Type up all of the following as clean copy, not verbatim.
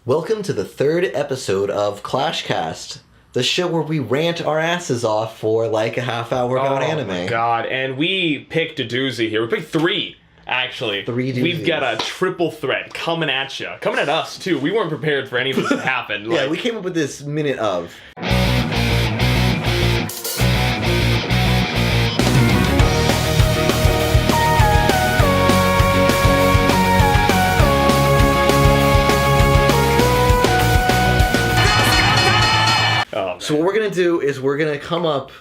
Welcome to the third episode of Clashcast, the show where we rant our asses off for like a half hour about anime. Oh my god, and we picked a doozy here. We picked three, actually. Three doozies. We've got a triple threat coming at you. Coming at us, too. We weren't prepared for any of this to happen. Yeah, we came up with this minute of. So what we're gonna do is we're gonna come up.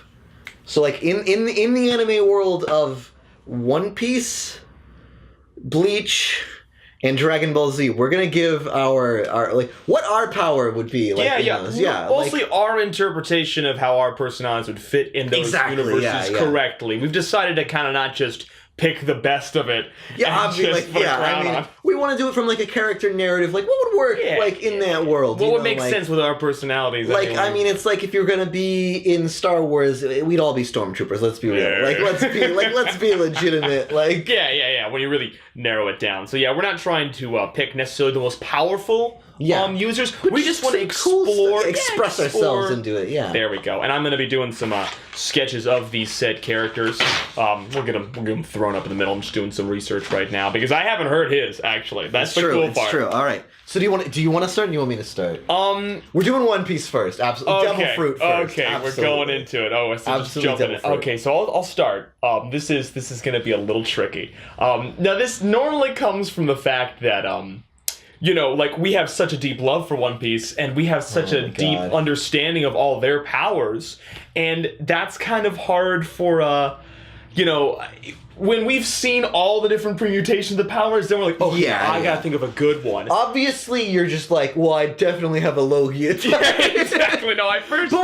So like in the anime world of One Piece, Bleach, and Dragon Ball Z, we're gonna give our like what our power would be. Like, Mostly our interpretation of how our personalities would fit in those universes correctly. We've decided to kind of not just pick the best of it. We want to do it from like a character narrative. Like, what would work in that world? What would make sense with our personalities? Like, anyway. I mean, it's like if you're gonna be in Star Wars, we'd all be stormtroopers. Let's be real. Let's be legitimate. Like, when you really narrow it down. So we're not trying to pick necessarily the most powerful users. We just want to express ourselves into it. Yeah. There we go. And I'm going to be doing some sketches of these said characters. We're gonna thrown up in the middle. I'm just doing some research right now because I haven't heard his actually. That's the cool part. It's true. All right. So do you want to start? Or do you want me to start? We're doing One Piece first. Absolutely. Okay. Devil Fruit first. Okay. Absolutely. We're going into it. Oh, so just jumping in. Okay. So I'll start. This is going to be a little tricky. Now this normally comes from the fact that we have such a deep love for One Piece, and we have such a deep understanding of all their powers, and that's kind of hard for, when we've seen all the different permutations of powers, then we're like, I gotta think of a good one. Obviously, you're just like, well, I definitely have a Logia type. Yeah, exactly. No, I first. But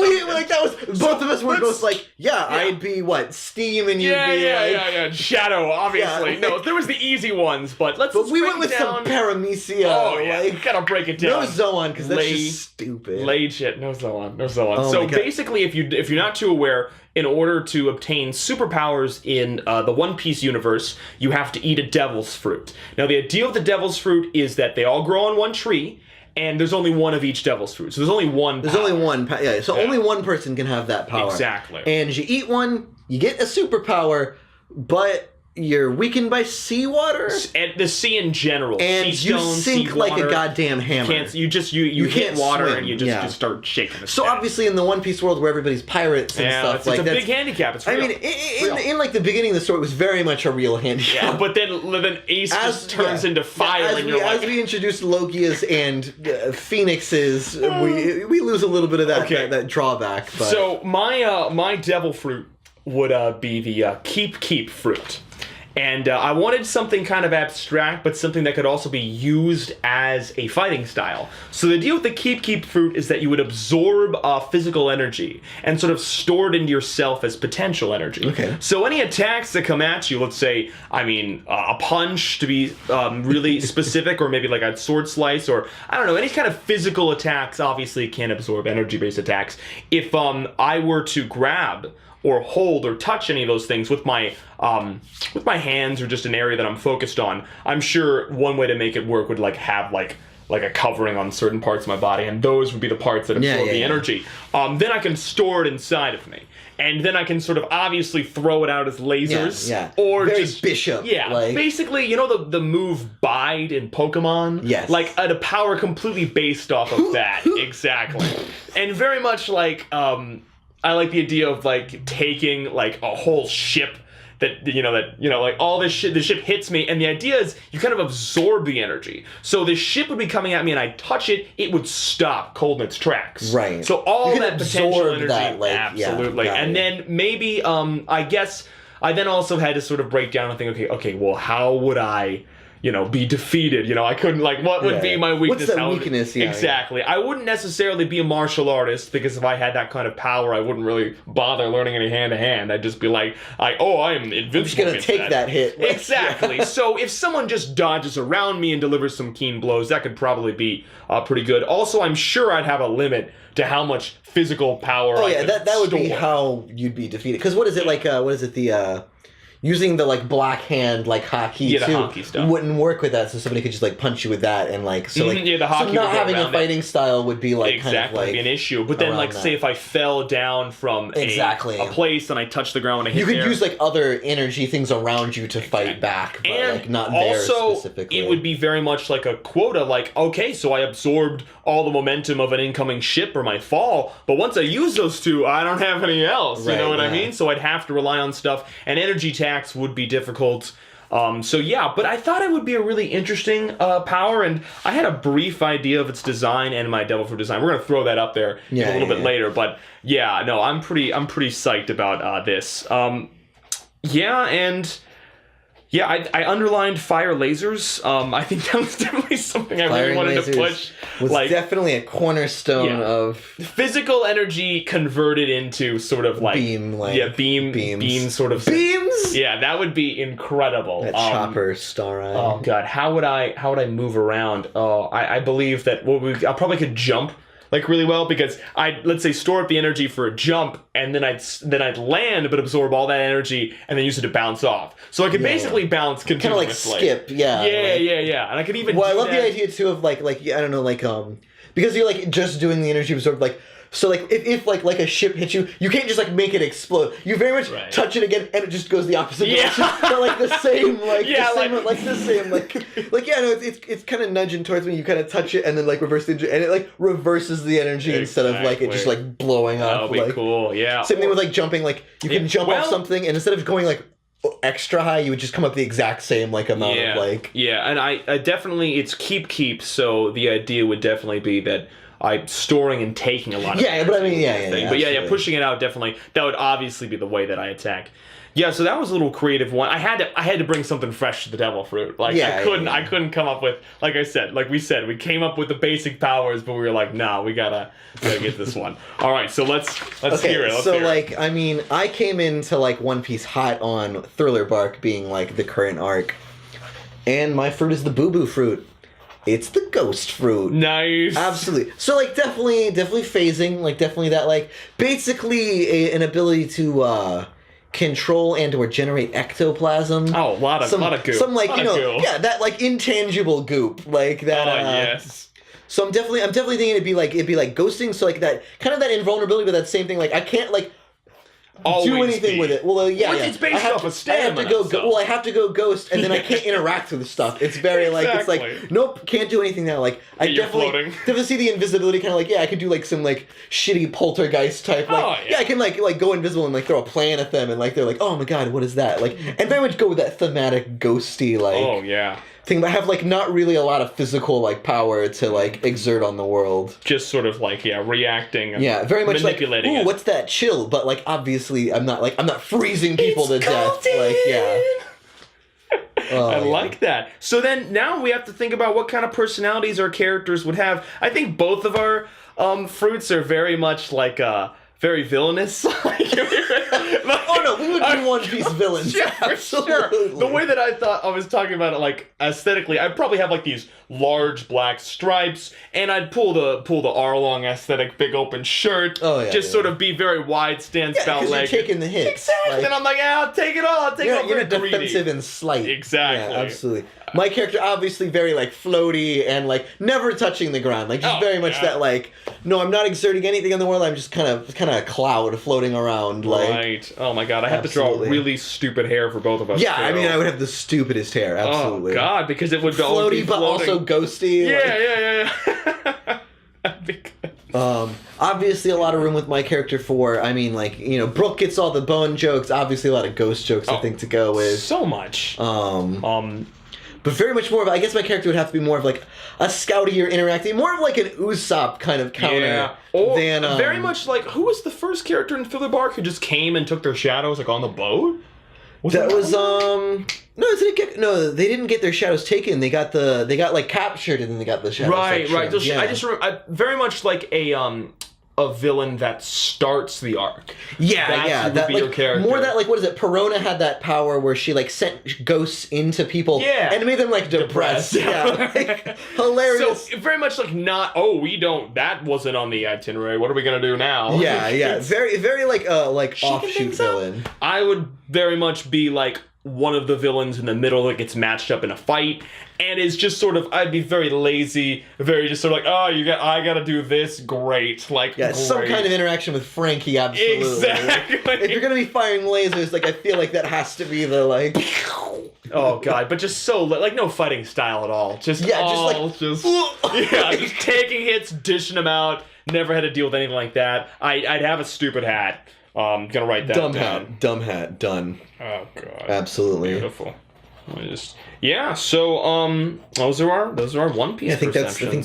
both of us were both like, I'd be Steam, and you'd be Shadow, obviously. Yeah. No, there was the easy ones, but we went with some Paramecia. Oh yeah, gotta break it down. No Zoan, because that's just stupid. Laid shit. No Zoan. So basically, if you're not too aware, in order to obtain superpowers in the One Piece universe, you have to eat a devil's fruit. Now, the idea of the devil's fruit is that they all grow on one tree, and there's only one of each devil's fruit. So there's only one power. Only one person can have that power. Exactly. And you eat one, you get a superpower, but you're weakened by seawater? And the sea in general. And sea you stone, sink sea like water. a goddamn hammer. You hit water swim. and you just start shaking the So obviously in the One Piece world where everybody's pirates and stuff, it's a big handicap. It's real. I mean, in like the beginning of the story, it was very much a real handicap. Yeah, but then Ace just turns into fire, as we introduce Logias and Phoenixes, we lose a little bit of that drawback. But. So my devil fruit would be the keep fruit. And I wanted something kind of abstract, but something that could also be used as a fighting style. So the deal with the keep fruit is that you would absorb physical energy and sort of store it into yourself as potential energy. Okay. So any attacks that come at you, let's say, a punch to be really specific, or maybe like a sword slice, or I don't know, any kind of physical attacks obviously can absorb energy-based attacks. If I were to grab or hold or touch any of those things with my hands or just an area that I'm focused on, I'm sure one way to make it work would have a covering on certain parts of my body, and those would be the parts that absorb the energy. Then I can store it inside of me. And then I can sort of obviously throw it out as lasers. Or very just Bishop. Yeah. Basically, the move Bide in Pokemon? Yes. Like a power completely based off of that. Exactly. And very much like I like the idea of taking a whole ship that all this shit, the ship hits me, and the idea is you kind of absorb the energy. So the ship would be coming at me, and I touch it, it would stop cold in its tracks. Right. So all that potential energy, absolutely. And then maybe I guess I then also had to sort of break down and think, okay, well, how would I be defeated? I couldn't, what would be my weakness? What's that weakness? Exactly. I wouldn't necessarily be a martial artist, because if I had that kind of power, I wouldn't really bother learning any hand-to-hand. I'd just be like, I am invincible. I'm just going to take that hit. Exactly. So if someone just dodges around me and delivers some keen blows, that could probably be pretty good. Also, I'm sure I'd have a limit to how much physical power I could that would be store. how you'd be defeated. Because what is it, what is it, using the like black hand like hockey the too hockey stuff. wouldn't work with that. So somebody could just like punch you with that and like so like the hockey so not would go having a around fighting style would be like exactly kind of like be an issue. But then like around say that. if I fell down from Exactly. a place and I touched the ground when I hit you could there, use like other energy things around you to fight back, but and like not there also specifically. it would be very much like a quota, like, okay, so I absorbed all the momentum of an incoming ship or my fall, but once I use those two, I don't have any else. You Right, know what I yeah. mean? So I'd have to rely on stuff, and energy tax would be difficult. So yeah, but I thought it would be a really interesting power, and I had a brief idea of its design and my Devil Fruit design. We're gonna throw that up there a little bit later, but yeah, no, I'm pretty psyched about this. I underlined fire lasers. I think that was definitely something I really wanted to push. Was like definitely a cornerstone of physical energy converted into sort of like beam, like beam sort of beams. Yeah, that would be incredible. That chopper star eye. Oh god, how would I move around? Oh, I believe that I probably could jump like really well, because I'd, let's say, store up the energy for a jump, and then I'd land but absorb all that energy and then use it to bounce off. So I could basically bounce continuously. Kind of like skip, yeah. Yeah. And I could even Well, I do love that. the idea too of like I don't know, like because you're like just doing the energy absorb, like so like if like a ship hits you, you can't just like make it explode. You very much touch it again and it just goes the opposite direction. But like the same like it's kind of nudging towards me. You kind of touch it and then like reverse the energy, and it like reverses the energy instead of like it just like blowing up. That'll be like, cool. Yeah. Same thing with like jumping. Like you can jump off something, and instead of going like extra high, you would just come up the exact same like amount of like and I definitely, it's keep, so the idea would definitely be that I'm storing and taking a lot of but I mean but pushing it out, definitely that would obviously be the way that I attack. Yeah, so that was a little creative one. I had to bring something fresh to the Devil Fruit. Like I couldn't come up with, like I said, like we said, we came up with the basic powers, but we were like, nah, we gotta get this one. All right, so let's hear it. So like I mean, I came into like One Piece hot on Thriller Bark being like the current arc, and my fruit is the Boo Boo Fruit. It's the Ghost Fruit. Nice. Absolutely. So like definitely phasing, like definitely that like basically an ability to control and or generate ectoplasm. Oh, a lot of goop. Some like goop. That like intangible goop, like that. Oh yes. So I'm definitely thinking it'd be like ghosting. So like that kind of that invulnerability, but that same thing. Like I can't like do anything with it. Well, It's based off of stamina. I have to go ghost, and then I can't interact with the stuff. It's very like it's like nope, can't do anything now. Like I definitely see the invisibility kind of like I could do like some like shitty poltergeist type. Like I can like go invisible and like throw a plan at them, and like they're like, oh my god, what is that? Like and very much go with that thematic ghosty like thing, but have like not really a lot of physical like power to like exert on the world. Just sort of like reacting. Very much manipulating like, ooh, what's that chill? But like obviously I'm not freezing people to death. Like I like that. So then now we have to think about what kind of personalities our characters would have. I think both of our fruits are very much like very villainous. Oh no, we would be One Piece villains. Yeah, absolutely. Sure. The way that I was talking about it, like aesthetically, I'd probably have like these large black stripes, and I'd pull the Arlong aesthetic, big open shirt. Sort of be very wide stance, bout leg. You're taking the hits. Exactly. And I'm like, I'll take it all. You're defensive and slight. Exactly. Yeah, absolutely. My character obviously very like floaty and like never touching the ground. Like just very much that like no, I'm not exerting anything in the world. I'm just kind of a cloud floating around. Like right. Oh my god, I have to draw really stupid hair for both of us. Yeah, too. I mean I would have the stupidest hair. Absolutely. Oh god, because it would be floaty, but also ghosty. Yeah. That'd be good. Obviously a lot of room with my character for, I mean, like, Brooke gets all the bone jokes, obviously a lot of ghost jokes, I think, to go with. So much. But very much more of, I guess my character would have to be more of, like, a scoutier interacting, more of, like, an Usopp kind of counter than... very much like, who was the first character in Thriller Bark who just came and took their shadows, like, on the boat? No, they didn't get their shadows taken. They got like captured and then they got the shadows. Right. I just remember very much like a villain that starts the arc. That would be your character. More that like what is it? Perona had that power where she like sent ghosts into people. Yeah. And it made them like depressed. Hilarious. So very much like that wasn't on the itinerary. What are we gonna do now? Yeah. Very very like offshoot villain. I would very much be like one of the villains in the middle that gets matched up in a fight, and is just sort of, I'd be very lazy, very just sort of like, oh, I gotta do this, great, like, Yeah, some great. kind of interaction with Frankie, absolutely. Exactly. Like, if you're gonna be firing lasers, like, I feel like that has to be the, like... Oh god, but just so like no fighting style at all. Just just taking hits, dishing them out. Never had to deal with anything like that. I'd have a stupid hat. Gonna write that down. Dumb hat, done. Oh god. Absolutely. Beautiful. So those are our One Piece. Yeah, I think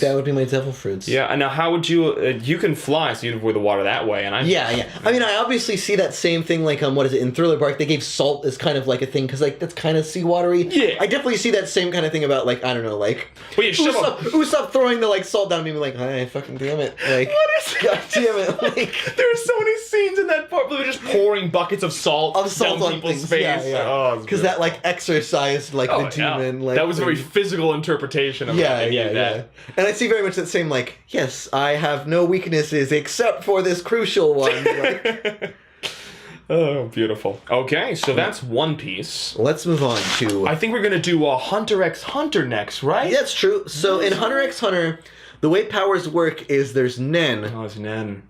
that would be my devil fruits. Yeah, and now how would you? You can fly, so you'd avoid the water that way, and I. Yeah. I mean, I obviously see that same thing. Like, what is it in Thriller Bark? They gave salt as kind of like a thing because like that's kind of seawatery. Yeah. I definitely see that same kind of thing about like I don't know, like. Well, you Usopp throwing the like salt down and being like, "Hey, fucking damn it!" Like, what is it? God damn it! Like, there's so many scenes in that part where they're just pouring buckets of salt down on people's things. face. Yeah. Oh, because that like exercised like the demon. Like, that was a very physical interpretation of that. Yeah. And I see very much that same, like, yes, I have no weaknesses except for this crucial one. Like, oh, beautiful. Okay, so that's One Piece. Let's move on to... I think we're going to do Hunter x Hunter next, right? Yeah, that's true. So in Hunter x Hunter, the way powers work is there's Nen. Oh, it's Nen.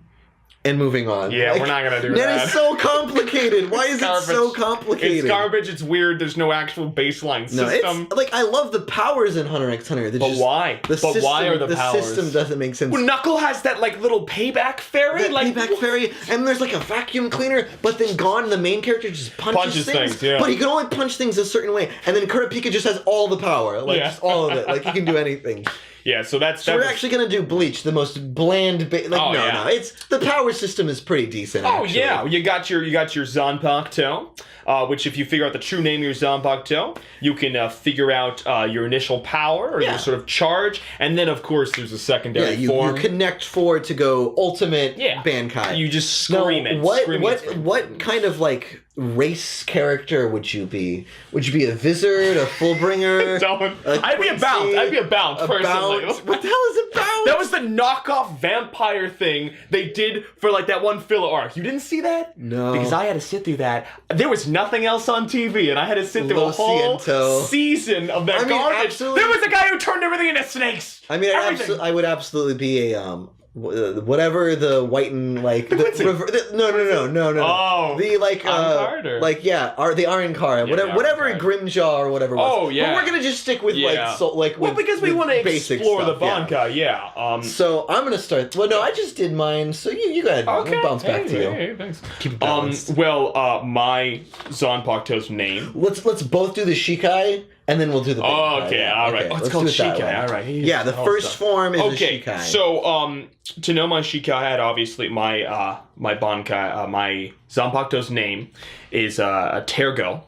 And moving on. Yeah, like, we're not going to do Nen that. Nen is so complicated. Why is it so complicated? It's garbage. It's weird. There's no actual baseline system. No, it's, like, I love the powers in Hunter x Hunter. But why? Why are the powers? The system doesn't make sense. Well, Knuckle has that, like, little payback fairy. Payback fairy, and there's, like, a vacuum cleaner, but then Gon, the main character, just punches things. Yeah. But he can only punch things a certain way, and then Kurapika just has all the power. Like, just all of it. Like, he can do anything. Yeah, so we're actually gonna do Bleach, the most bland. No, it's the power system is pretty decent. Oh actually. yeah, you got your Zanpakuto, which if you figure out the true name of your Zanpakuto, you can figure out your initial power or your sort of charge, and then of course there's a secondary form. You connect forward to go ultimate Bankai. You just scream it. What kind of like race character would you be? Would you be a Vizard, a Fullbringer? I'd be a Bounce personally. What the hell is a Bounce? That was the knockoff vampire thing they did for like that one filler arc. You didn't see that? No. Because I had to sit through that. There was nothing else on TV, and I had to sit through a whole season of that garbage. There was a guy who turned everything into snakes. I mean, I would absolutely be a whatever the white and like no. Oh, the like Carter. Like the Iron Card, whatever Grimjaw or whatever. Oh yeah, but we're gonna just stick with because we want to explore stuff, the Bankai. Yeah. So I'm gonna start. Well, no, I just did mine. So you go ahead. Okay. We'll bounce back to you. Hey, thanks. Keep it balanced. My Zanpakuto's name. Let's both do the Shikai. And then we'll do the big all right. Oh, it's called Shikai. All right. Yeah, the first form is the Shikai. So, to know my Shikai, I had obviously my Bankai, my Zanpakuto's name is Tergo.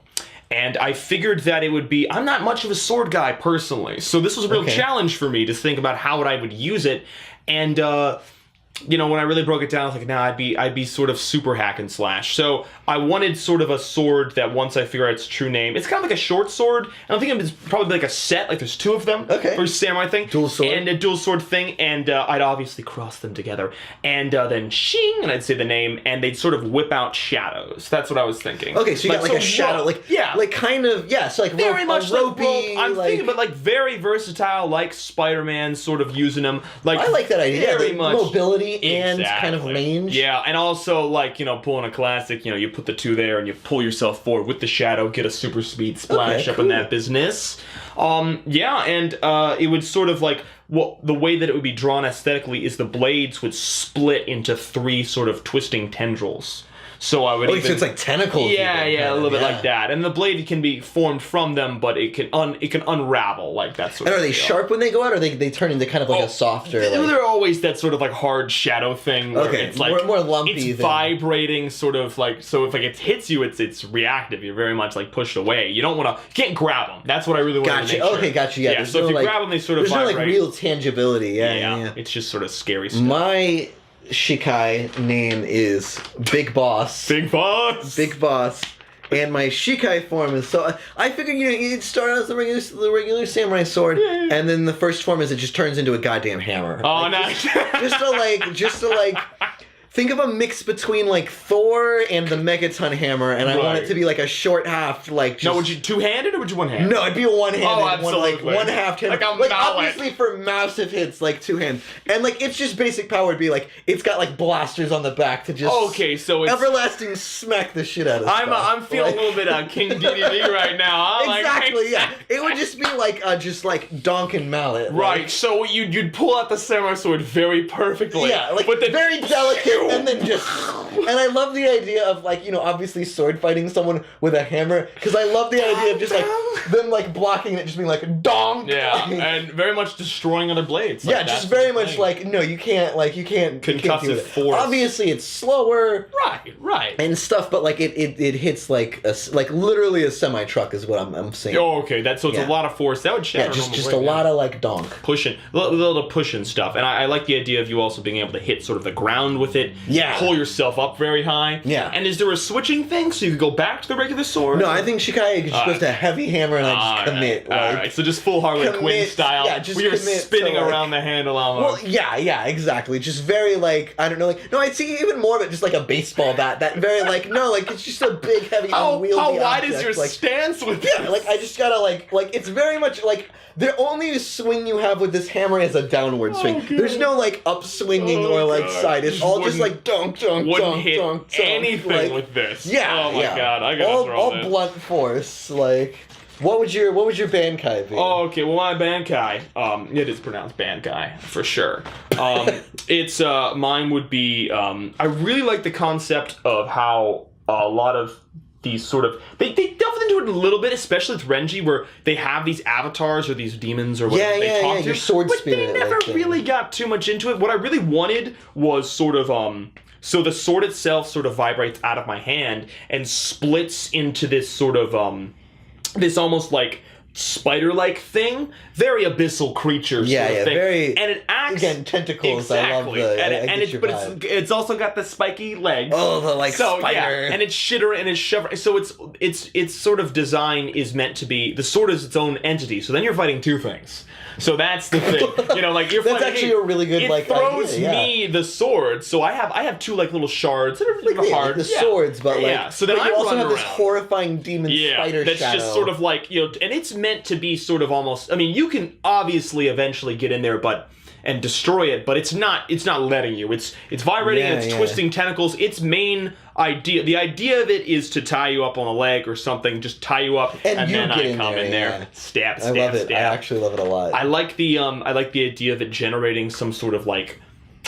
And I figured that it would be... I'm not much of a sword guy, personally. So this was a real challenge for me to think about how I would use it. And, when I really broke it down, I was like, I'd be sort of super hack and slash. So I wanted sort of a sword that once I figure out its true name, it's kind of like a short sword. And I think it's probably like a set, like there's two of them for a samurai thing. Dual sword. And a dual sword thing. And I'd obviously cross them together. And then shing, and I'd say the name, and they'd sort of whip out shadows. That's what I was thinking. Okay, so you got like a shadow, so like very much like ropey. I'm thinking, but like very versatile, like Spider-Man, sort of using them. Like I like that idea. Very much mobility. And kind of range. Yeah, and also, like, pulling a classic, you put the two there and you pull yourself forward with the shadow, get a super speed splash up in that business. And it would sort of like, the way that it would be drawn aesthetically is the blades would split into three sort of twisting tendrils. So I would so it's like tentacles. Yeah, a little bit like that. And the blade can be formed from them, but it can unravel like that sort of. And are they sharp when they go out, or they turn into kind of like a softer? They're always that sort of like hard shadow thing. Where it's like more lumpy. It's vibrating, sort of like so. If like it hits you, it's reactive. You're very much like pushed away. You don't want to. You can't grab them. That's what I really want to make sure. Okay, gotcha. Yeah. So if you grab them, they sort of vibrate. There's no like real tangibility. Yeah. It's just sort of scary stuff. My Shikai name is Big Boss. Big Boss. Big Boss. And my Shikai form is I figured you'd start out as the regular samurai sword, and then the first form is it just turns into a goddamn hammer. Oh, nice. Just to think of a mix between like Thor and the Megaton hammer, and I want it to be like a short half, like just... No, would you two-handed or would you one-handed? No, it'd be a one-handed, Oh, absolutely. one half hand. Like a like mallet. obviously for massive hits, like two-hand. And like it's just basic power would be like it's got like blasters on the back to just Okay, so it's everlasting smack the shit out of stuff. I'm feeling like, a little bit King DDD right now. Huh? Exactly, yeah. It would just be like just like donk and mallet. Right, like, so you'd pull out the samurai sword very perfectly. yeah, like but then very delicate, and then just. And I love the idea of like obviously sword fighting someone with a hammer because I love the idea of just like them like blocking it, just being like donk. Yeah, and very much destroying other blades. Like, yeah, just very much like no, you can't concussive force. Obviously, it's slower. Right. And stuff, but like it hits like literally a semi truck is what I'm saying. Oh, okay. It's a lot of force. That would shatter. Yeah, just a lot of like donk pushing, a little pushing stuff, and I like the idea of you also being able to hit sort of the ground with it. Yeah, pull yourself up very high. Yeah. And is there a switching thing so you could go back to the regular sword? No, I think Shikai just goes to heavy hammer and I just commit. All right. So just full Harley Quinn style. Yeah, just where you're commit spinning to, like, around the handle almost. Well, yeah, exactly. Just very like I don't know, like no, I'd see even more of it just like a baseball bat. That very like no, like it's just a big heavy unwieldy How wide object. is your like, stance with yeah, this? like I just gotta like it's very much like the only swing you have with this hammer is a downward swing. God. There's no like upswinging or like God. side. It's all just like dunk, wouldn't hit dunk, anything like, with this. Yeah, Oh my God, I gotta throw all this. blunt force. Like, what would your Bankai be? Oh, okay. Well, my Bankai, it is pronounced Bankai for sure. It's mine would be. I really like the concept of how a lot of these sort of they delve into it a little bit, especially with Renji, where they have these avatars or these demons or whatever they talk to. Your sword but spirit. they never really got too much into it. What I really wanted was sort of so the sword itself sort of vibrates out of my hand and splits into this sort of this almost like spider-like thing, very abyssal creature sort of thing. Very, and it acts again tentacles. exactly. But It's also got the spiky legs. Oh, the spider. Yeah, and it's shitter and it's shivering. So its sort of design is meant to be the sword is its own entity. So then you're fighting two things. So that's the thing. Like you're that's fighting. actually a really good it throws idea, me the sword. So I have two like little shards that are hard. The swords, but So then but I you also run have this around. horrifying demon spider that's shadow. just sort of like and it's meant to be sort of almost. I mean, you can obviously eventually get in there, and destroy it, but it's not letting you. It's vibrating and it's twisting tentacles. Its main idea, the idea of it is to tie you up on a leg or something, just tie you up, and then I come in there, stab. I love it. I actually love it a lot. I like the idea of it generating some sort of like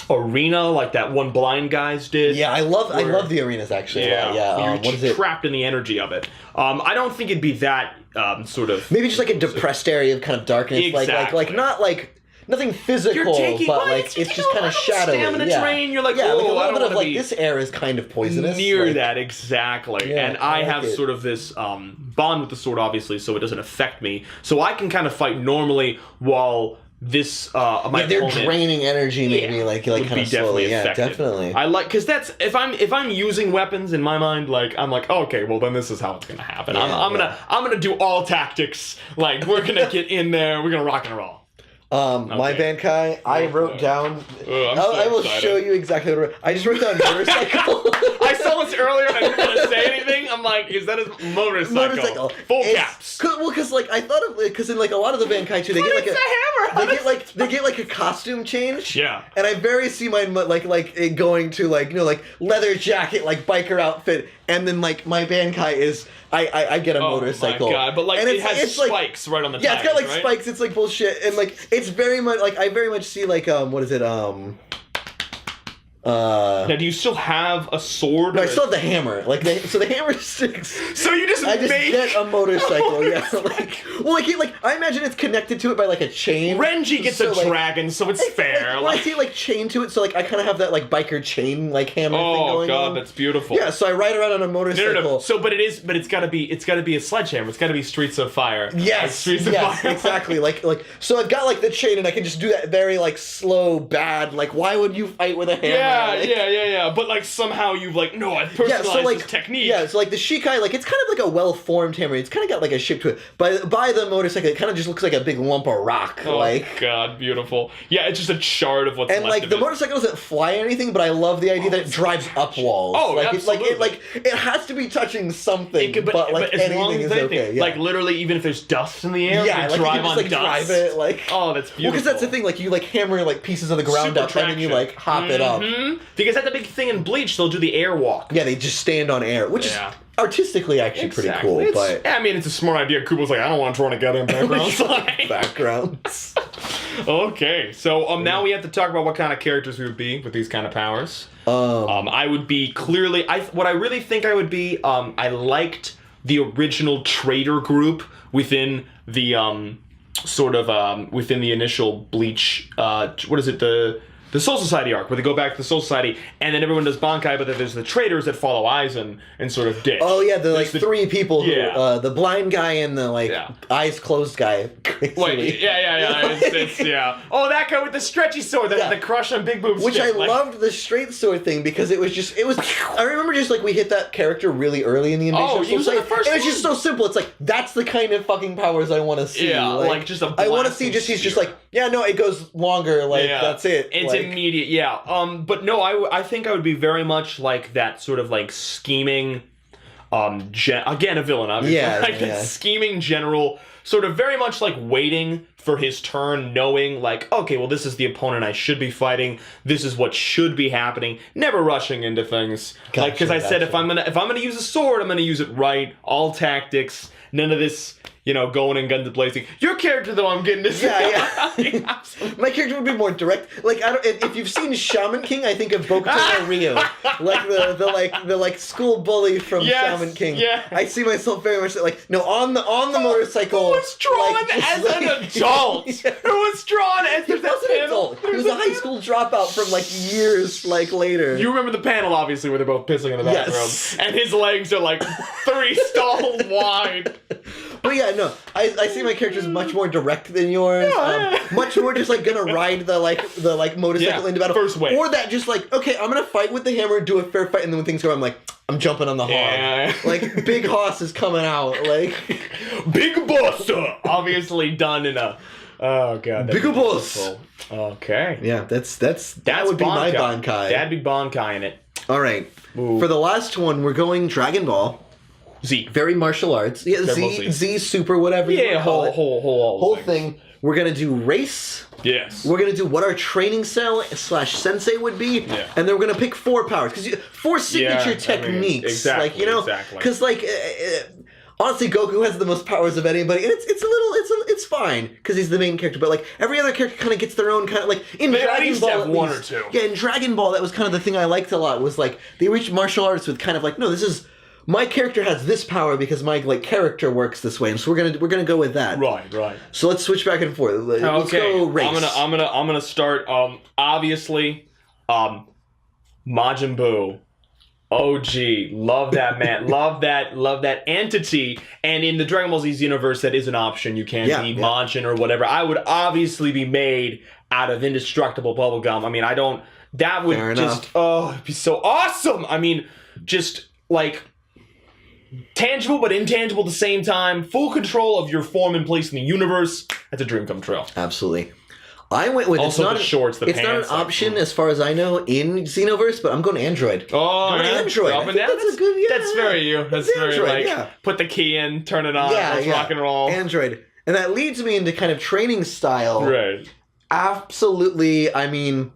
arena, like that one Blind Guys did. Yeah, I love the arenas actually. You're what is it? Trapped in the energy of it. I don't think it'd be that sort of maybe just like a depressed area of kind of darkness, exactly. like not like. Nothing physical, but like it's just kind of shadowy. Stamina drain. You're like, like a little I don't bit of wanna like be this air is kind of poisonous. Near that, exactly. Yeah, and I like have it. sort of this bond with the sword, obviously, so it doesn't affect me. So I can kind of fight normally while this my they're opponent, draining energy, maybe would kind be of slowly. definitely Yeah, affected. definitely. I like because that's if I'm using weapons in my mind, like I'm like okay, well then this is how it's gonna happen. I'm gonna do all tactics. Like we're gonna get in there, we're gonna rock and roll. My Bankai, I wrote down. I will show you exactly what I just wrote down motorcycle. I saw this earlier and I didn't want to say anything. I'm like, is that a motorcycle? Full caps. Because like I thought of because in like a lot of the Bankai too, they get like it's a hammer. they get like a costume change. Yeah. And I very see mine like it going to like like leather jacket, like biker outfit, and then like my Bankai is I get a motorcycle. Oh my God! But like and it has spikes like, right on the yeah, tires, it's got like right? spikes. It's like bullshit, and like it's very much like I very much see like what is it Now, do you still have a sword? No, I still have the hammer. So the hammer sticks. So you just get a motorcycle. Yeah, like I imagine it's connected to it by like a chain. Renji gets a dragon, so it's fair. I see like chain to it, so like I kind of have that like biker chain like hammer thing going on. Oh God, that's beautiful. Yeah, so I ride around on a motorcycle. No. So, but it's gotta be a sledgehammer. It's gotta be Streets of Fire. Yes, like Streets of Fire. Exactly. Like so I've got like the chain, and I can just do that very like slow, bad. Like why would you fight with a hammer? Yeah. But like somehow you've like, no, I've personalized this technique. Yeah, so like the Shikai, like it's kind of like a well-formed hammer. It's kind of got like a shape to it. By the motorcycle, it kind of just looks like a big lump of rock. Oh God, beautiful. Yeah, it's just a chart of what's left like of the it. motorcycle doesn't fly or anything, but I love the idea that it drives up walls. Oh, like absolutely. It has to be touching something, but like as long anything as is okay. Yeah. Like literally, even if there's dust in the air, yeah, you like drive you can on just, dust. drive it, like oh, that's beautiful. Well, because that's the thing. Like you like hammer like pieces of the ground Super up, and then you like hop it up. Because that's the big thing in Bleach. They'll do the air walk. Yeah, they just stand on air, which is artistically actually pretty cool. But I mean, it's a smart idea. Kubo's like, I don't want to run together in backgrounds. backgrounds. Okay, so now we have to talk about what kind of characters we would be with these kind of powers. I would be clearly. What I really think I would be. I liked the original traitor group within the within the initial Bleach. What is it? The Soul Society arc, where they go back to the Soul Society, and then everyone does Bankai, but then there's the traitors that follow Aizen and sort of ditch. Oh yeah, the three people who, Yeah. The blind guy and the eyes closed guy. Wait, yeah. It's Oh, that guy with the stretchy sword, the crush on Big Boob's Which stick, I loved the straight sword thing because it was. I remember just like we hit that character really early in the Invasion. he was in the first It was one. just so simple. It's like that's the kind of fucking powers I want to see. Yeah, like just a I want to see blasting he's just spear. like it goes longer. Like that's it. It's like, immediate. Yeah. But no, I think I would be very much like that sort of like scheming. Again, a villain, obviously. Yeah, that scheming general, sort of very much like waiting for his turn, knowing like, okay, well, this is the opponent I should be fighting. This is what should be happening. Never rushing into things. Because I said if I'm gonna use a sword, I'm gonna use it right. All tactics. None of this. Going in guns blazing. Your character, though, I'm getting to see. Yeah. My character would be more direct. Like if you've seen Shaman King, I think of Bokuto no Rio, like the school bully from Shaman King. Yeah. I see myself very much on the motorcycle. Who was drawn as an adult? Who was drawn as He was an adult. He was a high school dropout from years later. You remember the panel, obviously, where they're both pissing in the bathroom, and his legs are like 3 stalls wide. But yeah, no, I see my character as much more direct than yours. Much more just gonna ride the motorcycle into battle. First wave. Or that just okay, I'm gonna fight with the hammer, do a fair fight, and then when things go, I'm jumping on the hog. Yeah. Big Hoss is coming out. Big Boss, obviously done in a. Oh god. Big Boss. Okay. Yeah, that would be my Bankai. That'd be Bankai in it. All right. Ooh. For the last one, we're going Dragon Ball. Z. Very martial arts. Yeah, Z super whatever. Yeah, whole thing. We're gonna do race. Yes. We're gonna do what our training cell / sensei would be, and then we're gonna pick 4 powers because 4 signature techniques. Exactly. because honestly, Goku has the most powers of anybody, and it's fine because he's the main character. But every other character kind of gets their own kind of in they Dragon at least Ball. Have at one least, or two. Yeah, in Dragon Ball, that was kind of the thing I liked a lot. Was they reached martial arts with kind of no, this is. My character has this power because my character works this way, and so we're gonna go with that. Right. So let's switch back and forth. Let's go race. I'm gonna start. Obviously, Majin Buu. OG, love that man, love that entity. And in the Dragon Ball Z universe, that is an option. You can be Majin or whatever. I would obviously be made out of indestructible bubblegum. I mean, I don't. That would it'd be so awesome. I mean, just tangible but intangible at the same time. Full control of your form and place in the universe. That's a dream come true. Absolutely. I went with also the shorts, the pants. It's not an option as far as I know in Xenoverse, but I'm going Android. Oh, Android. Up and down. That's a good. That's very you. That's very Android, put the key in, turn it on, let's rock and roll. Android, and that leads me into kind of training style. Right. Absolutely. I mean,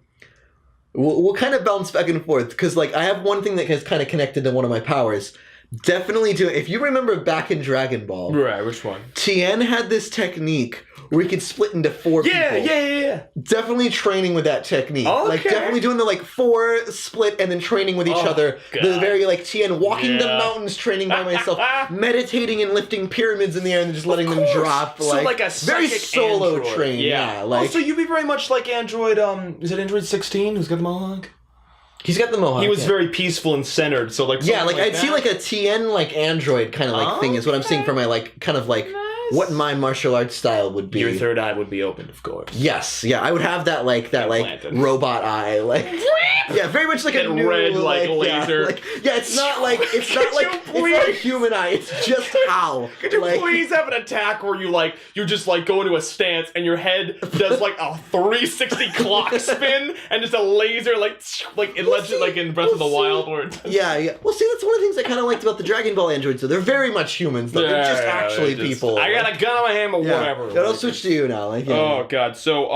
we'll kind of bounce back and forth because I have one thing that is kind of connected to one of my powers. Definitely do it. If you remember back in Dragon Ball. Right, which one? Tien had this technique where he could split into 4 people. Yeah. Definitely training with that technique. Okay. Definitely doing the 4 split and then training with each other. God. The very Tien walking the mountains, training by myself, meditating and lifting pyramids in the air and then just letting them drop. So a very solo android. train. Yeah. So you'd be very much like Android, is it Android 16 who's got the mohawk? He's got the mohawk. He was very peaceful and centered, so I'd see a Tien Android kind of thing is what I'm seeing for my what my martial arts style would be. Your third eye would be open, of course. Yes, I would have that robot eye Yeah, very much like a That new, red, like, laser. It's not like it's not a human eye. It's just how. Could you please have an attack where you just go into a stance and your head does like a 360 clock spin and just a laser in Breath of the Wild where it's yeah. Well, see, that's one of the things I kind of liked about the Dragon Ball androids. So they're very much humans. Though. They're just actually people. I got a gun on my hand, but whatever. Yeah, I'll switch to you now. Oh god. So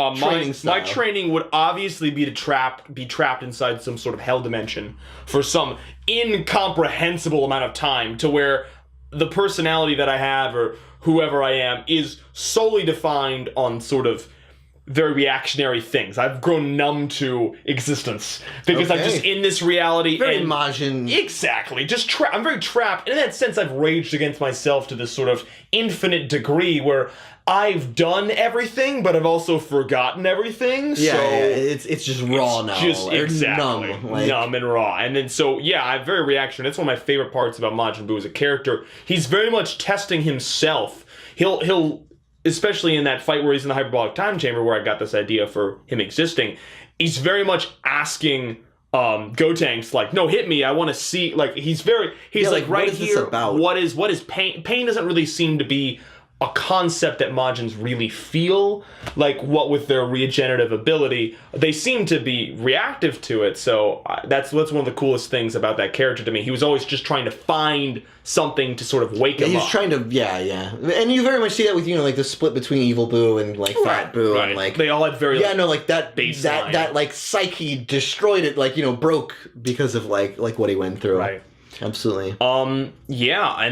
my training would obviously be to be trapped inside some sort of hell dimension for some incomprehensible amount of time, to where the personality that I have or whoever I am is solely defined on sort of very reactionary things. I've grown numb to existence because I'm just in this reality. Very Majin. Exactly. I'm very trapped. And in that sense, I've raged against myself to this sort of infinite degree where I've done everything, but I've also forgotten everything. Yeah, so it's just raw now. Just exactly numb, numb and raw. And then I'm very reactionary. That's one of my favorite parts about Majin Buu as a character. He's very much testing himself. He'll especially in that fight where he's in the hyperbolic time chamber, where I got this idea for him existing. He's very much asking Gotenks, like, no, hit me. I want to see. Like, he's right what is here. This about? What is pain? Pain doesn't really seem to be a concept that Majins really feel. Like, what with their regenerative ability, they seem to be reactive to it. So that's one of the coolest things about that character to me. He was always just trying to find something to sort of wake him up. He's trying to, and you very much see that with the split between Evil Boo and Fat Boo, and they all had very that baseline. that psyche destroyed it, broke because of like what he went through. Right. Absolutely. And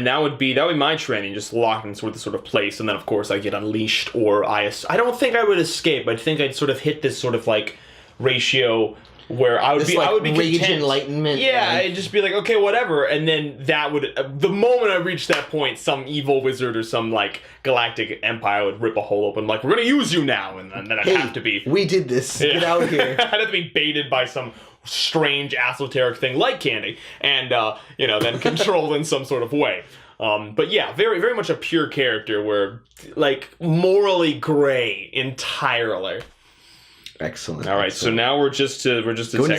that would be my training, just locked in sort of place, and then of course I get unleashed, or I don't think I would escape. I think I'd sort of hit this sort of like ratio where I would be rage content. Enlightenment. Yeah, I'd just be like, okay, whatever, and then that would the moment I reached that point, some evil wizard or some like galactic empire would rip a hole open, like, we're gonna use you now, and then I'd have to be. We did this. Get out here. I'd have to be baited by some strange esoteric thing like candy, and then controlled in some sort of way. But yeah, very very much a pure character, where like morally gray entirely. Excellent. All right, so now we're just to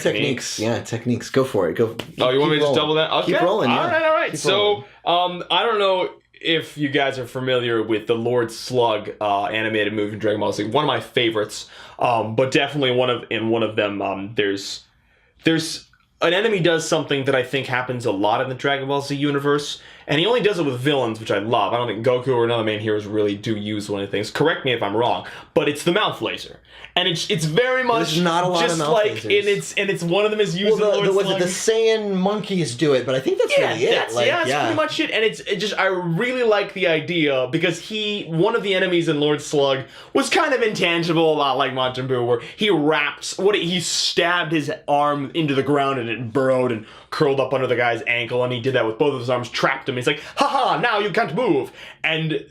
techniques. Yeah, techniques. Go for it. Go. Oh, you want me to just double that? Okay. Keep rolling. All right. Keep so I don't know if you guys are familiar with the Lord Slug animated movie in Dragon Ball Z. One of my favorites, but definitely one of them. There's an enemy does something that I think happens a lot in the Dragon Ball Z universe, and he only does it with villains, which I love. I don't think Goku or another main heroes really do use one of the things. Correct me if I'm wrong, but it's the mouth laser, and it's very much there's not a lot just of mouth like lasers. and it's one of them is used. The Saiyan monkeys do it, but I think that's really it. That's pretty much it. And I really like the idea, because one of the enemies in Lord Slug was kind of intangible, a lot like Majin Buu, where he stabbed his arm into the ground and it burrowed and curled up under the guy's ankle, and he did that with both of his arms, trapped him. He's like, haha, now you can't move. And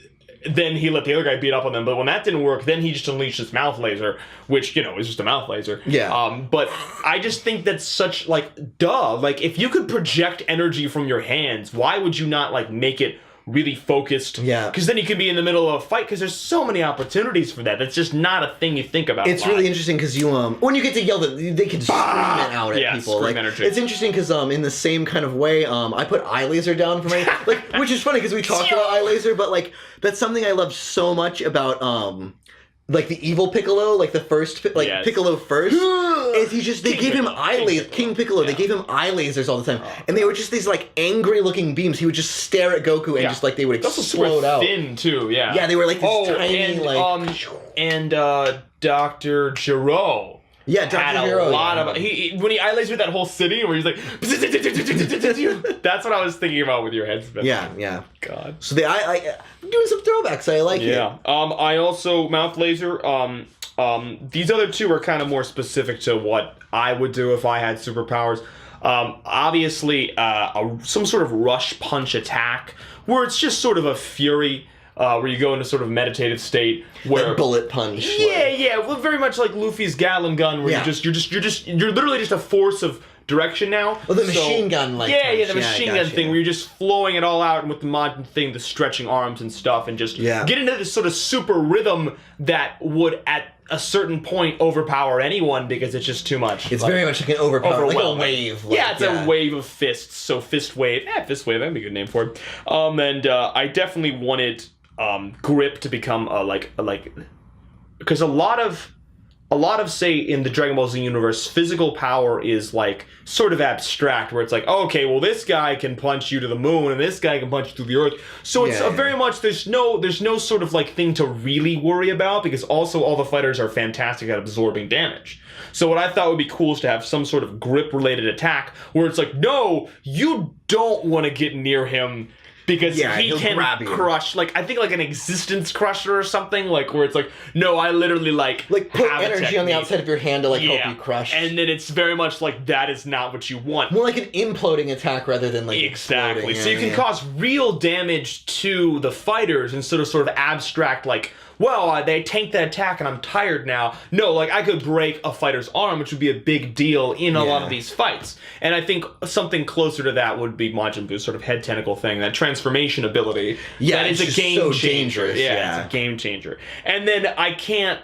then he let the other guy beat up on them, but when that didn't work, then he just unleashed his mouth laser, which, is just a mouth laser. Yeah. But I just think that's such, duh. Like, if you could project energy from your hands, why would you not, make it really focused? Yeah. Because then you could be in the middle of a fight, because there's so many opportunities for that. That's just not a thing you think about. It's really interesting, because when you get to yell, they can scream it out at people. Scream energy. It's interesting, because in the same kind of way, I put eye laser down for my which is funny, because we talked about eye laser, but that's something I love so much about the evil Piccolo, the first Piccolo first, is they gave him eye lasers. King Piccolo, they gave him eye lasers all the time, and they were just these angry looking beams. He would just stare at Goku, and just they would explode out. Thin too, yeah. Yeah, they were this tiny and Dr. Giro. Yeah, Dr. Giro. When he eye lasered that whole city, where he's like, that's what I was thinking about with your head spin. Yeah. God. So doing some throwbacks. I like it. Yeah. I also mouth laser. These other two are kind of more specific to what I would do if I had superpowers. Obviously, some sort of rush punch attack, where it's just sort of a fury. Where you go into sort of meditative state, where bullet punch. Well, very much like Luffy's Gatling gun, where you're literally just a force of direction now. Well, the machine gun, the machine gun thing, where you're just flowing it all out, and with the Majin thing, the stretching arms and stuff, and just get into this sort of super rhythm that would, at a certain point overpower anyone because it's just too much. It's very much like an overpower, like a overwhelming. wave. Yeah, it's a wave of fists. So fist wave. Fist wave. That'd be a good name for it. And I definitely wanted grip to become because a lot of say in the Dragon Ball Z universe, physical power is like sort of abstract, where it's like, oh, okay, well this guy can punch you to the moon and this guy can punch you through the earth. So it's very much there's no sort of like thing to really worry about, because also all the fighters are fantastic at absorbing damage. So what I thought would be cool is to have some sort of grip related attack where it's like, no, you don't want to get near him. Because he can crush, like, I think like an existence crusher or something, like, where it's like, no, I literally, like put energy on the outside of your hand to, like, help you crush. And then it's very much like, that is not what you want. More like an imploding attack rather than, like, exactly. So you can yeah. cause real damage to the fighters instead of sort of abstract, like, well, they tanked that attack and I'm tired now. No, like, I could break a fighter's arm, which would be a big deal in a lot of these fights. And I think something closer to that would be Majin Buu's sort of head tentacle thing, that transformation ability. Yeah, that is a game so changer. Yeah, it's a game changer. And then I can't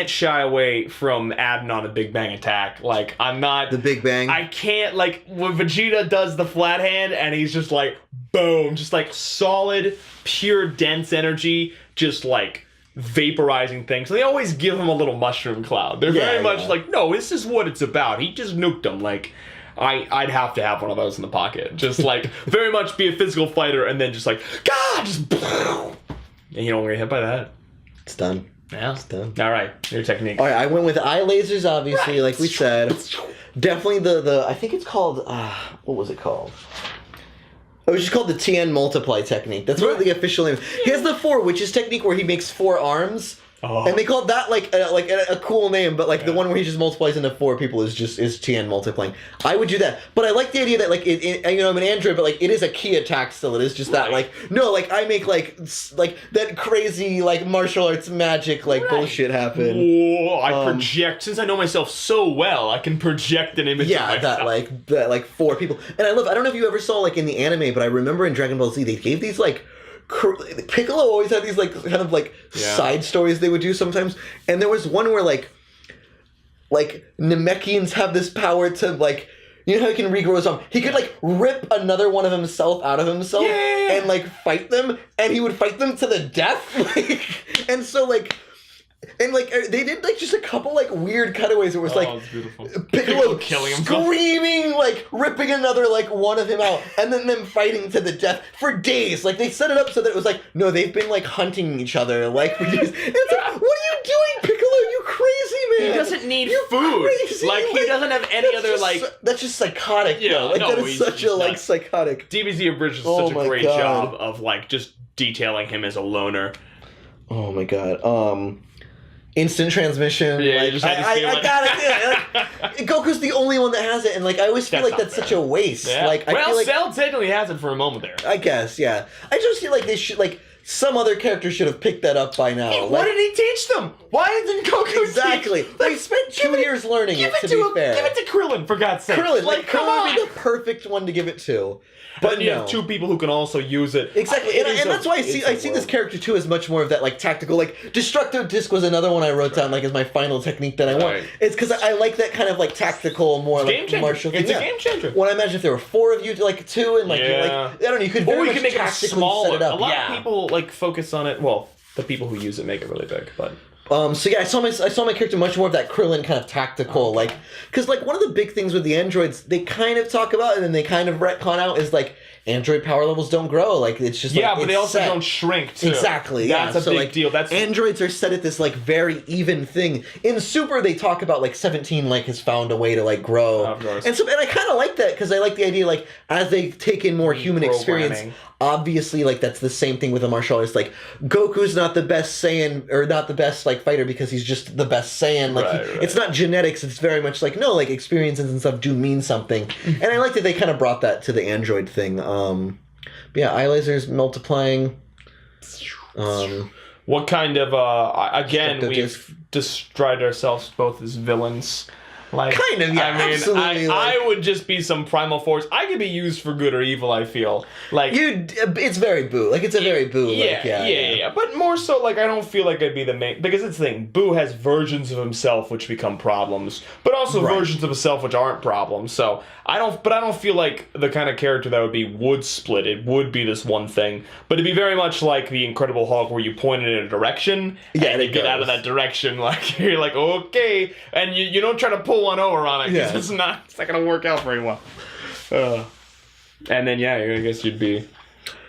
shy away from adding on a Big Bang attack. Like, I'm not... The Big Bang? I can't, like, when Vegeta does the flat hand and he's just like, boom, just like solid, pure, dense energy, just like vaporizing things. So they always give him a little mushroom cloud. They're very much like, no, this is what it's about. He just nuked him. Like, I'd have to have one of those in the pocket. Just like, very much be a physical fighter and then just like, God, just... And you don't get hit by that. It's done. Yeah. It's done. All right, your technique. All right, I went with eye lasers, obviously, like we said. Definitely the I think it's called, what was it called? It was just called the Tien multiply technique. That's what the official name is. He has the 4 witches technique where he makes 4 arms. Oh. And they called that like a cool name, but like the one where he just multiplies into 4 people is Tien multiplying. I would do that, but I like the idea that like I'm an android, but like it is a key attack still. It is just that like no, like I make like that crazy like martial arts magic like bullshit happen. Whoa, I project, since I know myself so well, I can project an image. Yeah, of myself. that like 4 people, and I don't know if you ever saw like in the anime, but I remember in Dragon Ball Z they gave these like. Piccolo always had these like kind of like side stories they would do sometimes, and there was one where like Namekians have this power to like, you know how he can regrow his arm? He could like rip another one of himself out of himself and like fight them, and he would fight them to the death. Like, and so like. And like they did like just a couple like weird cutaways. It was like Piccolo killing him, screaming, like ripping another like one of him out, and then them fighting to the death for days. Like they set it up so that it was like, no, they've been like hunting each other like for days. And it's like, what are you doing, Piccolo? You crazy man! He doesn't need food. Crazy. Like he doesn't have any other like. That's just psychotic. Yeah, though. Like that is such a like psychotic. DBZ abridges such a great job of like just detailing him as a loner. Oh my god. Instant transmission. Yeah, like, you just had to I got it. Like, Goku's the only one that has it, and like I always feel like that's such a waste. Yeah. Like I feel like Cell technically has it for a moment there. I guess, yeah. I just feel like they should like some other character should have picked that up by now. Hey, what did he teach them? Why didn't Goku exactly? teach? They spent 2 years learning it. To be fair, give it to Krillin for God's sake. Krillin, like Krillin would be the perfect one to give it to. But you have 2 people who can also use it. Exactly, and that's why I see this character too as much more of that like tactical, like Destructive Disc was another one I wrote down like as my final technique that I want. It's because I like that kind of like tactical, more like martial thing. It's a game changer. Well, I imagine if there were 4 of you, like 2, and like I don't know, you could very much make it smaller. Set it up. A lot of people like focus on it. Well, the people who use it make it really big, but. So yeah, I saw my character much more of that Krillin kind of tactical, like, because like one of the big things with the androids they kind of talk about and then they kind of retcon out is like android power levels don't grow, like it's just but they also don't shrink too. Exactly, that's a big deal. That's androids are set at this like very even thing. In Super, they talk about like 17 like has found a way to like grow, and I kind of like that because I like the idea like as they take in more human experience. Obviously, like that's the same thing with a martial artist. Like Goku's not the best Saiyan or not the best like fighter because he's just the best Saiyan. Like it's not genetics. It's very much like no, like experiences and stuff do mean something. And I like that they kind of brought that to the android thing. But yeah, eye lasers multiplying. What kind of again we've described ourselves both as villains. Like, Kind of, yeah, I mean, absolutely, I would just be some primal force. I could be used for good or evil, I feel. Like, it's very Boo. Like, it's a very Boo. Yeah. But more so, like, I don't feel like I'd be the main... Because it's the thing, Boo has versions of himself which become problems, but also versions of himself which aren't problems. So, I don't feel like the kind of character that would split. It would be this one thing. But it'd be very much like the Incredible Hulk where you point it in a direction, and you get out of that direction, like, you're like, okay, and you don't try to pull one over on it, because it's not gonna work out very well. And then, I guess you'd be...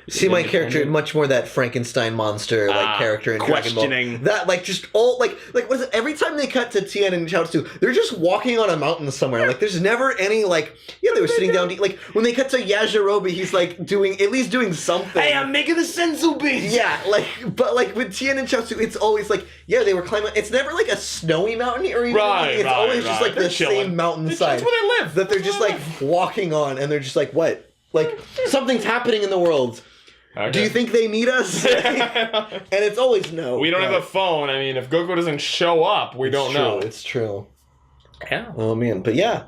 See my character much more that Frankenstein monster character in questioning. Dragon Ball. That just all what is it? Every time they cut to Tien and Chaozu, they're just walking on a mountain somewhere. Like there's never any they were sitting down to eat. Like when they cut to Yajirobe, he's like doing something. Hey, I'm making the senzu beans. Yeah, but with Tien and Chaozu, it's always they were climbing. It's never like a snowy mountain or even it's always just like the same mountainside. That's where they live. That they're just walking on, and they're just like, what? Like something's happening in the world. Okay. Do you think they need us? And it's always no. We don't have a phone. I mean, if Goku doesn't show up, we don't know. It's true. Yeah. Oh, man. But yeah.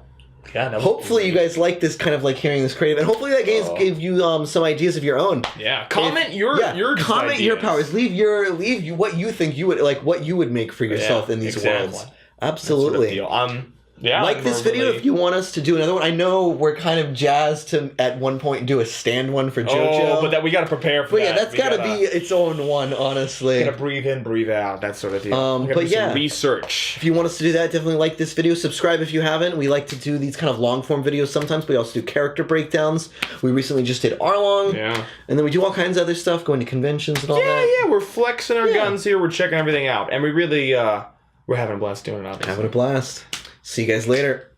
Hopefully you guys like this kind of hearing this creative, and hopefully that game gave you some ideas of your own. Yeah. Comment your comment your powers. Leave what you think you would what you would make for yourself in these worlds. Absolutely. Sort of like this video if you want us to do another one. I know we're kind of jazzed to at one point do a stand one for JoJo. Oh, but that we got to prepare for that. Yeah, that's got to be its own one, honestly. Got to breathe in, breathe out, that sort of deal. But some research. If you want us to do that, definitely like this video. Subscribe if you haven't. We like to do these kind of long form videos sometimes. We also do character breakdowns. We recently just did Arlong. Yeah. And then we do all kinds of other stuff, going to conventions and all that. Yeah, we're flexing our guns here. We're checking everything out. And we really, we're having a blast doing it, obviously. Having a blast. See you guys later.